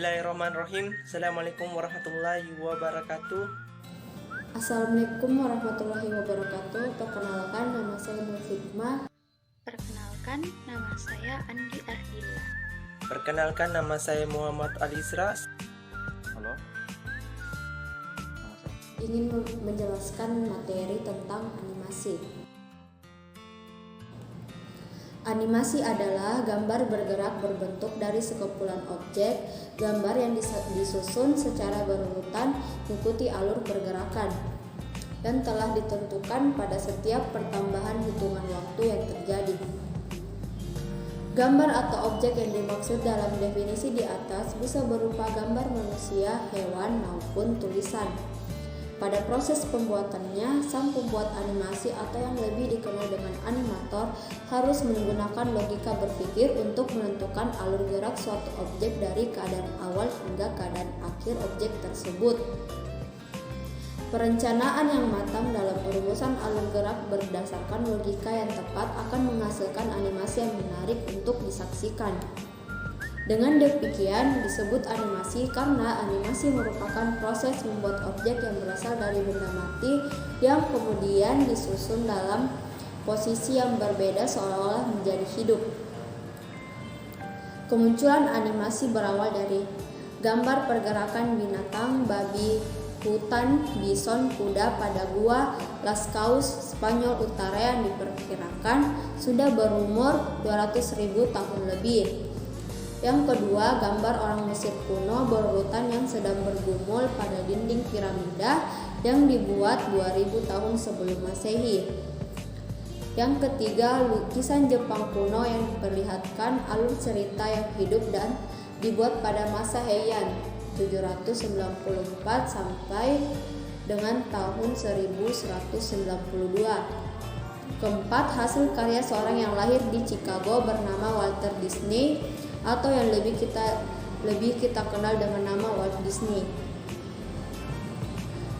Bismillahirrahmanirrahim. Assalamualaikum warahmatullahi wabarakatuh. Assalamualaikum warahmatullahi wabarakatuh. Perkenalkan, nama saya Nur Hikmah. Perkenalkan, nama saya Andi Ardila. Perkenalkan, nama saya Muhammad Alisra. Halo, nama saya. Ingin menjelaskan materi tentang animasi. Animasi adalah gambar bergerak berbentuk dari sekumpulan objek gambar yang disusun secara berurutan mengikuti alur pergerakan dan telah ditentukan pada setiap pertambahan hitungan waktu yang terjadi. Gambar atau objek yang dimaksud dalam definisi di atas bisa berupa gambar manusia, hewan, maupun tulisan. Pada proses pembuatannya, sang pembuat animasi atau yang lebih dikenal dengan animator harus menggunakan logika berpikir untuk menentukan alur gerak suatu objek dari keadaan awal hingga keadaan akhir objek tersebut. Perencanaan yang matang dalam perumusan alur gerak berdasarkan logika yang tepat akan menghasilkan animasi yang menarik untuk disaksikan. Dengan demikian disebut animasi karena animasi merupakan proses membuat objek yang berasal dari benda mati yang kemudian disusun dalam posisi yang berbeda seolah-olah menjadi hidup. Kemunculan animasi berawal dari gambar pergerakan binatang, babi hutan, bison, kuda pada gua Lascaux, Spanyol Utara yang diperkirakan sudah berumur 200.000 tahun lebih. Yang kedua, gambar orang Mesir kuno berurutan yang sedang bergumul pada dinding piramida yang dibuat 2000 tahun sebelum Masehi. Yang ketiga, lukisan Jepang kuno yang diperlihatkan alur cerita yang hidup dan dibuat pada masa Heian 794 sampai dengan tahun 1192. Keempat, hasil karya seorang yang lahir di Chicago bernama Walter Disney atau yang lebih kita kenal dengan nama Walt Disney.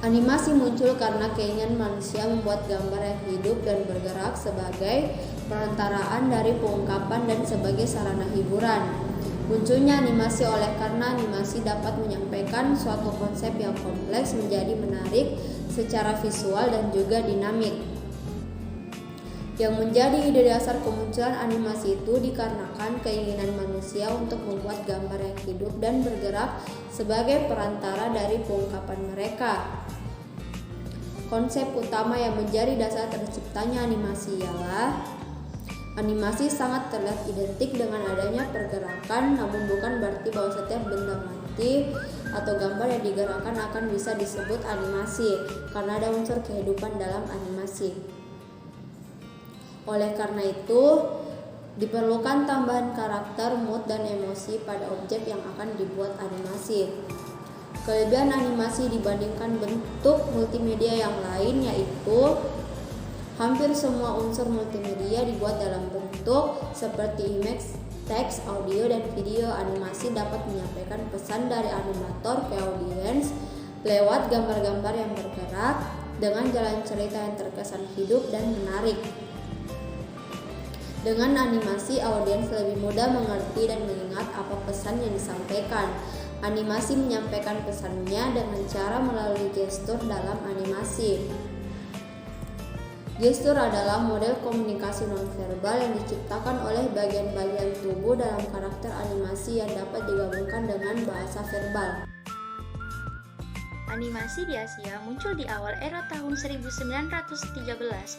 Animasi muncul karena keinginan manusia membuat gambar yang hidup dan bergerak sebagai perantaraan dari pengungkapan dan sebagai sarana hiburan. Munculnya animasi oleh karena animasi dapat menyampaikan suatu konsep yang kompleks menjadi menarik secara visual dan juga dinamik. Yang menjadi ide dasar kemunculan animasi itu dikarenakan keinginan manusia untuk membuat gambar yang hidup dan bergerak sebagai perantara dari pengungkapan mereka. Konsep utama yang menjadi dasar terciptanya animasi ialah animasi sangat terlihat identik dengan adanya pergerakan, namun bukan berarti bahwa setiap benda mati atau gambar yang digerakkan akan bisa disebut animasi, karena ada unsur kehidupan dalam animasi. Oleh karena itu, diperlukan tambahan karakter, mood, dan emosi pada objek yang akan dibuat animasi. Kelebihan animasi dibandingkan bentuk multimedia yang lain yaitu hampir semua unsur multimedia dibuat dalam bentuk seperti image, teks, audio, dan video. Animasi dapat menyampaikan pesan dari animator ke audiens lewat gambar-gambar yang bergerak dengan jalan cerita yang terkesan hidup dan menarik. Dengan animasi, audiens lebih mudah mengerti dan mengingat apa pesan yang disampaikan. Animasi menyampaikan pesannya dengan cara melalui gestur dalam animasi. Gestur adalah model komunikasi nonverbal yang diciptakan oleh bagian-bagian tubuh dalam karakter animasi yang dapat digabungkan dengan bahasa verbal. Animasi di Asia muncul di awal era tahun 1913,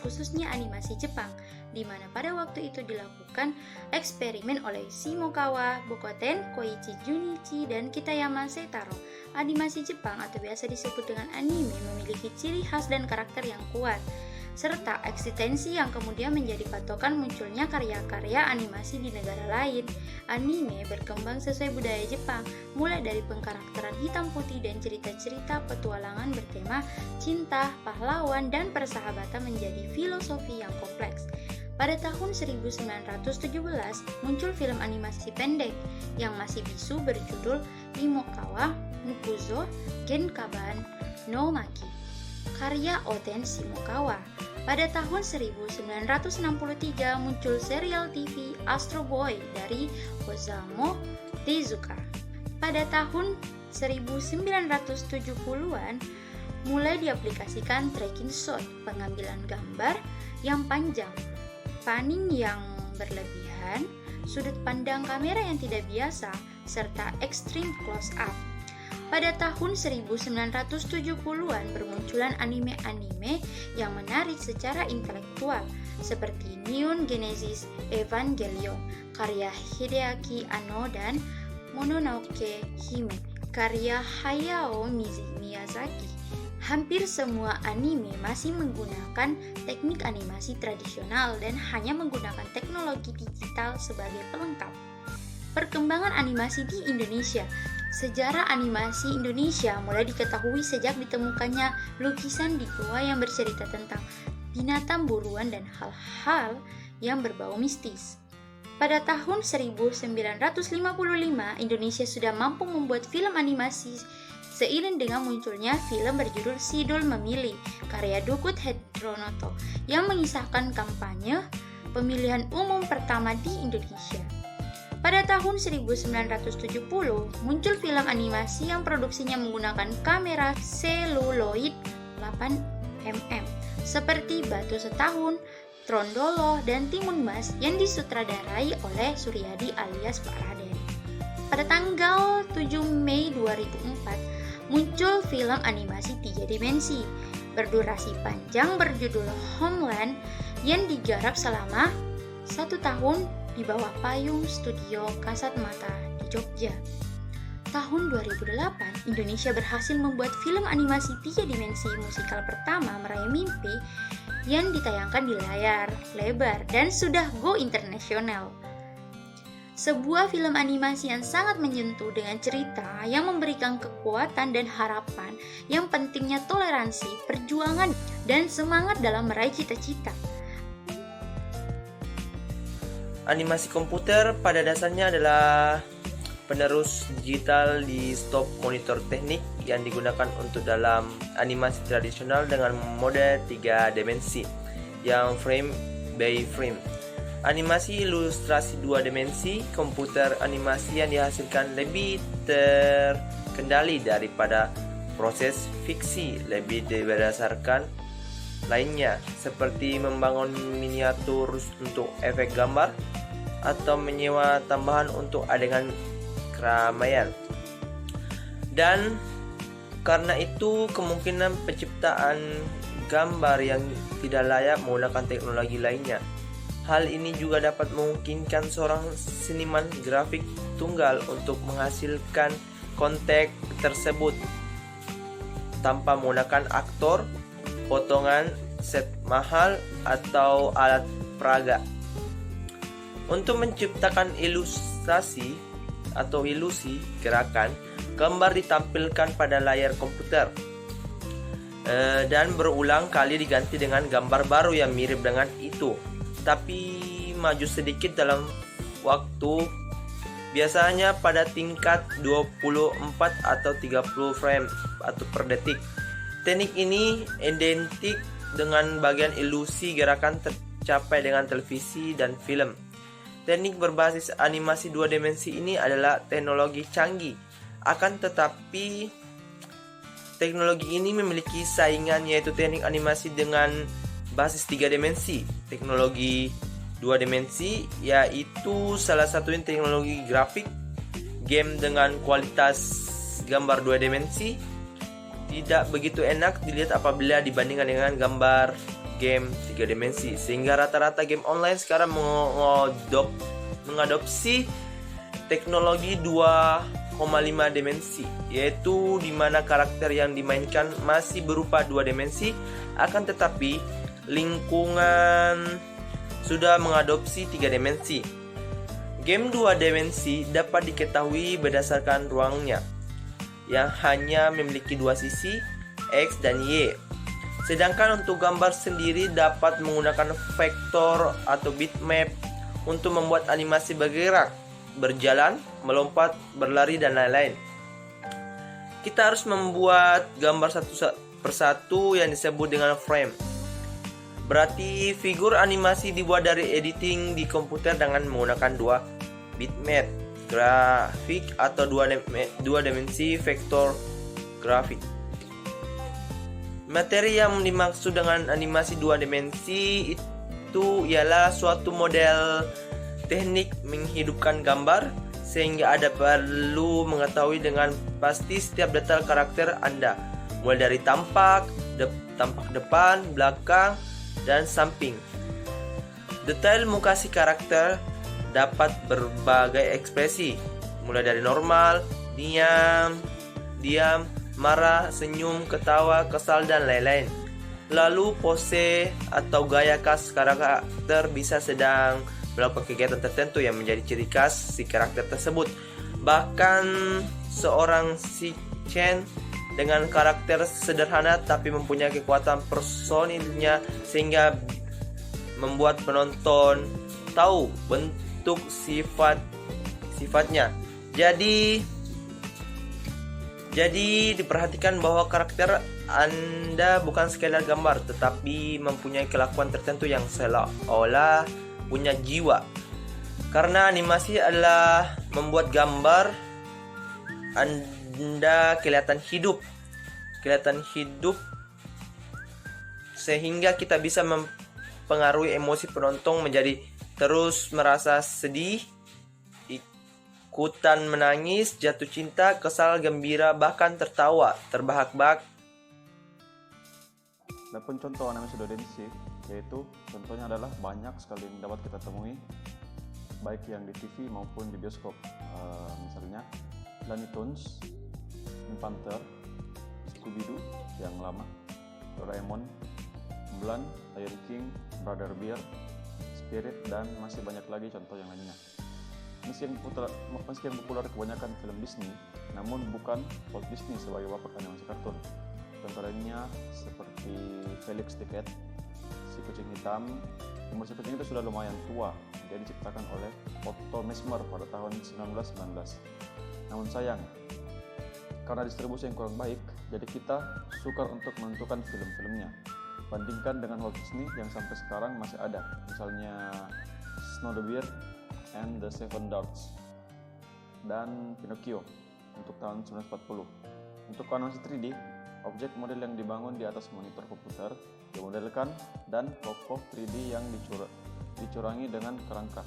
khususnya animasi Jepang, di mana pada waktu itu dilakukan eksperimen oleh Shimokawa, Bokoten, Koichi Junichi, dan Kitayama Seitaro. Animasi Jepang atau biasa disebut dengan anime memiliki ciri khas dan karakter yang kuat, serta eksistensi yang kemudian menjadi patokan munculnya karya-karya animasi di negara lain. Anime berkembang sesuai budaya Jepang, mulai dari pengkarakteran hitam putih dan cerita-cerita petualangan bertema cinta, pahlawan, dan persahabatan menjadi filosofi yang kompleks. Pada tahun 1917 muncul film animasi pendek yang masih bisu berjudul Imokawa Nukuzo Genkaban no Maki, karya Oten Shimokawa. Pada tahun 1963 muncul serial TV Astro Boy dari Osamu Tezuka. Pada tahun 1970-an, mulai diaplikasikan tracking shot, pengambilan gambar yang panjang, panning yang berlebihan, sudut pandang kamera yang tidak biasa, serta extreme close-up. Pada tahun 1970-an bermunculan anime-anime yang menarik secara intelektual, seperti Neon Genesis Evangelion, karya Hideaki Anno, dan Mononoke Hime, karya Hayao Miyazaki. Hampir semua anime masih menggunakan teknik animasi tradisional dan hanya menggunakan teknologi digital sebagai pelengkap. Perkembangan animasi di Indonesia. Sejarah animasi Indonesia mulai diketahui sejak ditemukannya lukisan di gua yang bercerita tentang binatang buruan dan hal-hal yang berbau mistis. Pada tahun 1955, Indonesia sudah mampu membuat film animasi seiring dengan munculnya film berjudul Si Doel Memilih, karya Dukut Hedronoto, yang mengisahkan kampanye pemilihan umum pertama di Indonesia. Pada tahun 1970, muncul film animasi yang produksinya menggunakan kamera seluloid 8mm, seperti Batu Setahun, Trondolo, dan Timun Mas yang disutradarai oleh Suryadi alias Pak Raden. Pada tanggal 7 Mei 2004, muncul film animasi 3 dimensi berdurasi panjang berjudul Homeland yang digarap selama 1 tahun di bawah payung studio Kasat Mata di Jogja. Tahun 2008, Indonesia berhasil membuat film animasi 3 dimensi musikal pertama Meraih Mimpi yang ditayangkan di layar lebar dan sudah go internasional. Sebuah film animasi yang sangat menyentuh dengan cerita yang memberikan kekuatan dan harapan yang pentingnya toleransi, perjuangan, dan semangat dalam meraih cita-cita. Animasi komputer pada dasarnya adalah penerus digital di stop monitor teknik yang digunakan untuk dalam animasi tradisional dengan mode 3 dimensi yang frame by frame. Animasi ilustrasi 2 dimensi komputer animasi yang dihasilkan lebih terkendali daripada proses fiksi, lebih berdasarkan lainnya seperti membangun miniatur untuk efek gambar atau menyewa tambahan untuk adegan keramaian. Dan karena itu kemungkinan penciptaan gambar yang tidak layak menggunakan teknologi lainnya. Hal ini juga dapat memungkinkan seorang seniman grafik tunggal untuk menghasilkan konten tersebut tanpa menggunakan aktor, potongan, set mahal, atau alat peraga. Untuk menciptakan ilustrasi atau ilusi gerakan, gambar ditampilkan pada layar komputer dan berulang kali diganti dengan gambar baru yang mirip dengan itu, tapi maju sedikit dalam waktu, biasanya pada tingkat 24 atau 30 frame atau per detik. Teknik ini identik dengan bagian ilusi gerakan tercapai dengan televisi dan film. Teknik berbasis animasi 2 dimensi ini adalah teknologi canggih. Akan tetapi, teknologi ini memiliki saingan, yaitu teknik animasi dengan basis 3 dimensi. Teknologi 2 dimensi yaitu salah satunya teknologi grafik game dengan kualitas gambar 2 dimensi tidak begitu enak dilihat apabila dibandingkan dengan gambar game 3 dimensi, sehingga rata-rata game online sekarang mengadopsi teknologi 2,5 dimensi, yaitu di mana karakter yang dimainkan masih berupa 2 dimensi, akan tetapi lingkungan sudah mengadopsi 3 dimensi. Game 2 dimensi dapat diketahui berdasarkan ruangnya yang hanya memiliki 2 sisi, X dan Y. Sedangkan untuk gambar sendiri dapat menggunakan vektor atau bitmap untuk membuat animasi bergerak, berjalan, melompat, berlari, dan lain-lain. Kita harus membuat gambar satu persatu yang disebut dengan frame. Berarti figur animasi dibuat dari editing di komputer dengan menggunakan 2 bitmap. grafik atau dua dimensi vektor grafik. Materi yang dimaksud dengan animasi dua dimensi itu ialah suatu model teknik menghidupkan gambar sehingga Anda perlu mengetahui dengan pasti setiap detail karakter Anda, mulai dari tampak depan, belakang, dan samping. Detail muka si karakter dapat berbagai ekspresi, mulai dari normal, diam, marah, senyum, ketawa, kesal, dan lain-lain. Lalu pose atau gaya khas karakter bisa sedang melakukan kegiatan tertentu yang menjadi ciri khas si karakter tersebut. Bahkan seorang si Chen dengan karakter sederhana tapi mempunyai kekuatan personilnya sehingga membuat penonton tahu bentuk sifatnya. Jadi diperhatikan bahwa karakter Anda bukan sekedar gambar, tetapi mempunyai kelakuan tertentu yang seolah punya jiwa. Karena animasi adalah membuat gambar Anda kelihatan hidup, sehingga kita bisa mempengaruhi emosi penonton menjadi terus merasa sedih, ikutan menangis, jatuh cinta, kesal, gembira, bahkan tertawa, terbahak-bahak. Adapun contoh animasi dua dimensi, yaitu contohnya adalah banyak sekali yang dapat kita temui, baik yang di TV maupun di bioskop. Misalnya Looney Tunes, Pink Panther, Scooby-Doo yang lama, Doraemon, Mulan, Lion King, Brother Bear, Spirit, dan masih banyak lagi contoh yang lainnya. Meski yang populer kebanyakan film Disney, namun bukan Walt Disney sebagai bapak animasi kartun. Contoh lainnya seperti Felix the Cat, si kucing hitam. Si kucing itu sudah lumayan tua, dia diciptakan oleh Otto Mesmer pada tahun 1919. Namun sayang, karena distribusi yang kurang baik, jadi kita sukar untuk menentukan film-filmnya. Bandingkan dengan Walt Disney yang sampai sekarang masih ada, misalnya Snow the Bear and the Seven Dwarfs dan Pinocchio untuk tahun 1940. Untuk animasi 3D, objek model yang dibangun di atas monitor komputer dimodelkan dan tokoh 3D yang dicurangi dengan kerangka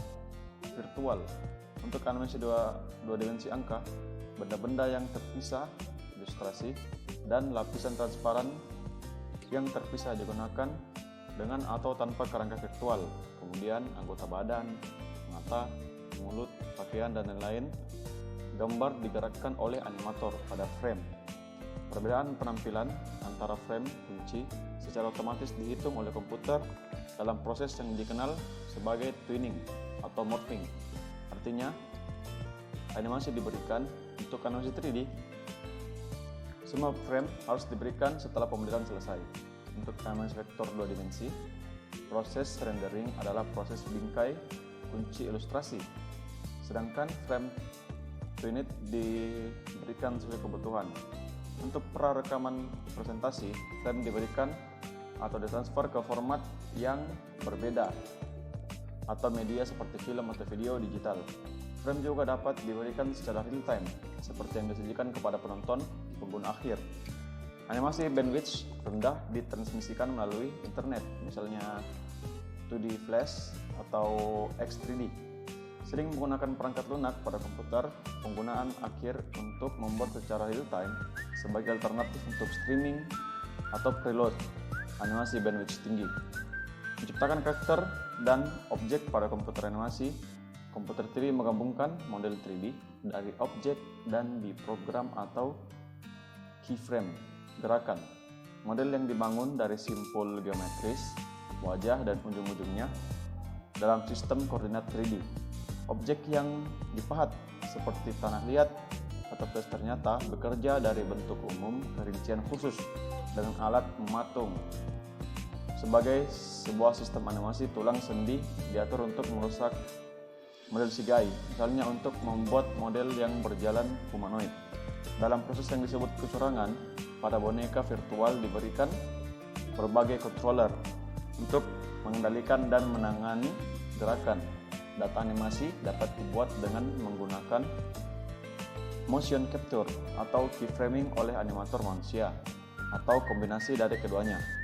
virtual. Untuk animasi dua dimensi angka, benda-benda yang terpisah, ilustrasi, dan lapisan transparan yang terpisah digunakan dengan atau tanpa kerangka virtual. Kemudian anggota badan, mata, mulut, pakaian, dan lain-lain. Gambar digerakkan oleh animator pada frame. Perbedaan penampilan antara frame kunci secara otomatis dihitung oleh komputer dalam proses yang dikenal sebagai twinning atau morphing. Artinya, animasi diberikan untuk animasi 3D. Semua frame harus diberikan setelah pemodelian selesai. Untuk animasi vektor 2 dimensi, proses rendering adalah proses bingkai kunci ilustrasi, sedangkan frame twinning diberikan sesuai kebutuhan. Untuk prarekaman presentasi, frame diberikan atau ditransfer ke format yang berbeda atau media seperti film atau video digital. Frame juga dapat diberikan secara real time, seperti yang disajikan kepada penonton pengguna akhir. Animasi bandwidth rendah ditransmisikan melalui internet, misalnya 2D Flash atau X3D. Sering menggunakan perangkat lunak pada komputer penggunaan akhir untuk membuat secara real time sebagai alternatif untuk streaming atau preload animasi bandwidth tinggi. Menciptakan karakter dan objek pada komputer animasi, komputer 3D menggabungkan model 3D dari objek dan diprogram atau keyframe gerakan. Model yang dibangun dari simpul geometris, wajah dan ujung-ujungnya dalam sistem koordinat 3D. Objek yang dipahat seperti tanah liat atau plaster nyata bekerja dari bentuk umum ke rincian khusus dengan alat mematung. Sebagai sebuah sistem animasi, tulang sendi diatur untuk merusak model CGI, misalnya untuk membuat model yang berjalan humanoid. Dalam proses yang disebut kecurangan, pada boneka virtual diberikan berbagai controller untuk mengendalikan dan menangani gerakan. Data animasi dapat dibuat dengan menggunakan motion capture atau keyframing oleh animator manusia atau kombinasi dari keduanya.